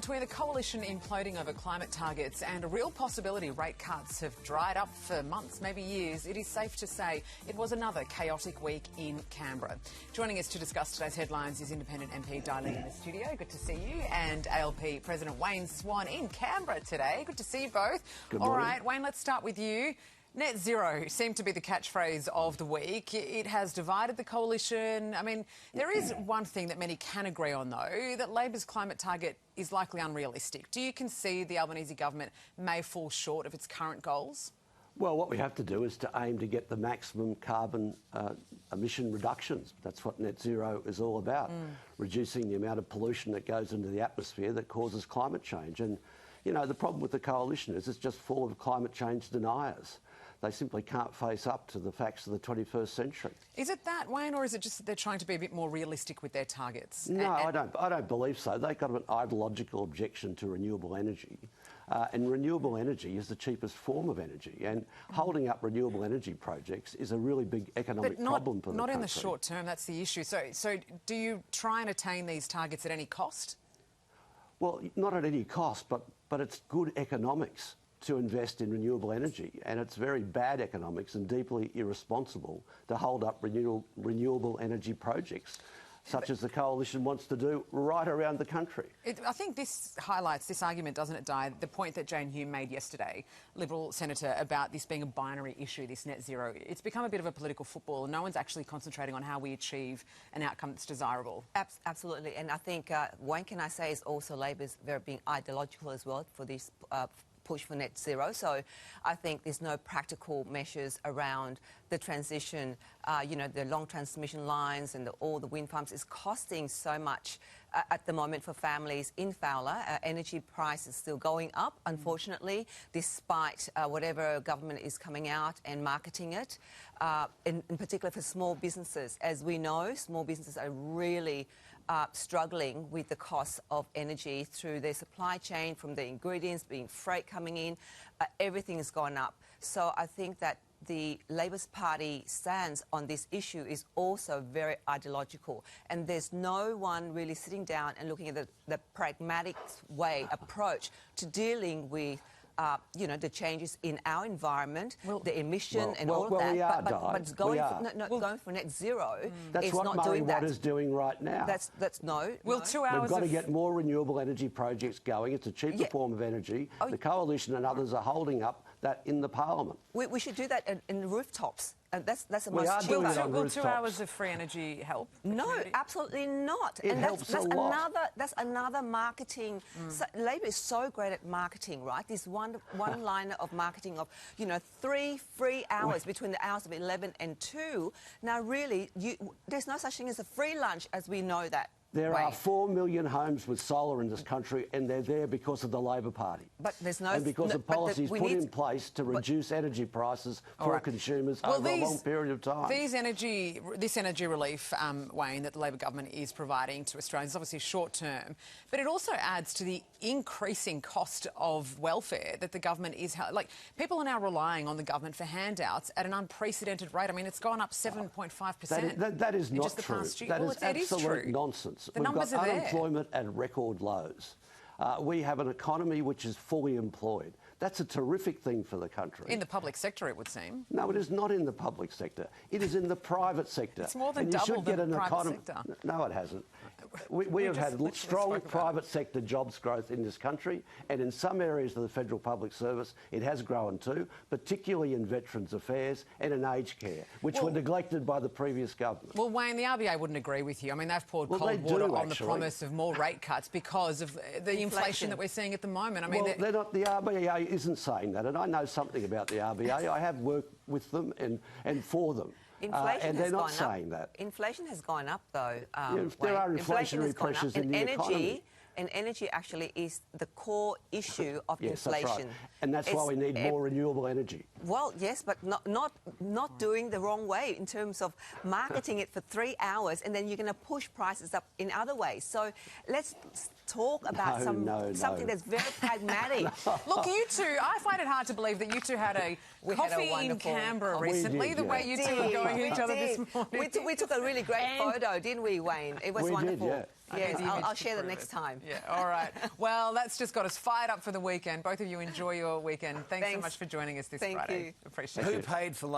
between the coalition imploding over climate targets and a real possibility rate cuts have dried up for months, maybe years, it is safe to say it was another chaotic week in Canberra. Joining us to discuss today's headlines is Independent MP Dai Le in the studio. Good to see you. And ALP President Wayne Swan in Canberra today. Good to see you both. Good morning. All right, Wayne, let's start with you. Net zero seemed to be the catchphrase of the week. It has divided the coalition. I mean, there is one thing that many can agree on, though, that Labor's climate target is likely unrealistic. Do you concede the Albanese government may fall short of its current goals? Well, what we have to do is to aim to get the maximum carbon emission reductions. That's what net zero is all about, reducing the amount of pollution that goes into the atmosphere that causes climate change. And, you know, the problem with the coalition is it's just full of climate change deniers. They simply can't face up to the facts of the 21st century. Is it that, Wayne, or is it just that they're trying to be a bit more realistic with their targets? No, I don't believe so. They've got an ideological objection to renewable energy. And renewable energy is the cheapest form of energy. And holding up renewable energy projects is a really big economic problem for the country. Not in the short term, that's the issue. So do you try and attain these targets at any cost? Well, not at any cost, but it's good economics to invest in renewable energy, and it's very bad economics and deeply irresponsible to hold up renewable energy projects, such as the coalition wants to do right around the country. I think this highlights this argument, doesn't it, Di? The point that Jane Hume made yesterday, Liberal Senator, about this being a binary issue, this net zero. It's become a bit of a political football, and no one's actually concentrating on how we achieve an outcome that's desirable. Absolutely, and I think Wayne, can I say, is also Labor's very being ideological as well for this push for net zero. So I think there's no practical measures around the transition. You know, the long transmission lines and all the wind farms is costing so much at the moment for families in Fowler. Energy price is still going up, unfortunately, despite whatever government is coming out and marketing it, in particular for small businesses. As we know, small businesses are really struggling with the cost of energy through their supply chain, from the ingredients, being freight coming in. Everything has gone up. So I think that the Labor's Party stance on this issue is also very ideological, and there's no one really sitting down and looking at the pragmatic approach to dealing with you know, the changes in our environment, the emission and all of that. But it's going for net zero. That's what Murray Waters is doing right now. That's no. Well, 2 hours. We've got to get more renewable energy projects going. It's a cheaper form of energy. The coalition and others are holding up that in the parliament. We should do that in rooftops. That's a we must. Will 2 hours of free energy help? No, absolutely not. It helps a lot. That's another marketing. So Labor is so great at marketing, right? This one-liner of marketing of, you know, 3 free hours between the hours of 11 and 2. Now, really, there's no such thing as a free lunch, as we know that. There are 4 million homes with solar in this country, and they're there because of the Labor Party. But there's no... And because of policies put in place to reduce energy prices for consumers over a long period of time. This energy relief, Wayne, that the Labor government is providing to Australians is obviously short-term, but it also adds to the increasing cost of welfare that the government is... Like, people are now relying on the government for handouts at an unprecedented rate. I mean, it's gone up 7.5%. That is not true. That is absolute nonsense. The numbers are there. We've got unemployment at record lows. We have an economy which is fully employed. That's a terrific thing for the country. In the public sector, it would seem. No, it is not in the public sector. It is in the private sector. It's more than double the private sector. No, it hasn't. We have had strong private sector jobs growth in this country, and in some areas of the federal public service, it has grown too, particularly in Veterans Affairs and in aged care, which were neglected by the previous government. Well, Wayne, the RBA wouldn't agree with you. I mean, they've poured cold water on the promise of more rate cuts because of the inflation that we're seeing at the moment. I mean, they're not. The RBA isn't saying that, and I know something about the RBA. I have worked with them and for them. Inflation and they're not saying that. Inflation has gone up, though. There are inflationary pressures in the economy. And energy actually is the core issue of inflation. That's right. And that's why we need more renewable energy. Well, yes, but not doing the wrong way in terms of marketing it for 3 hours, and then you're going to push prices up in other ways. So let's talk about something that's very pragmatic. Look, you two, I find it hard to believe that you two had a coffee in Canberra recently, the way you two were going at each other this morning. We took a really great photo, didn't we, Wayne? It was wonderful. Yes, I'll share that next time. Yeah, all right. Well, that's just got us fired up for the weekend. Both of you enjoy your weekend. Thanks so much for joining us this Friday. You. Appreciate it. Who paid for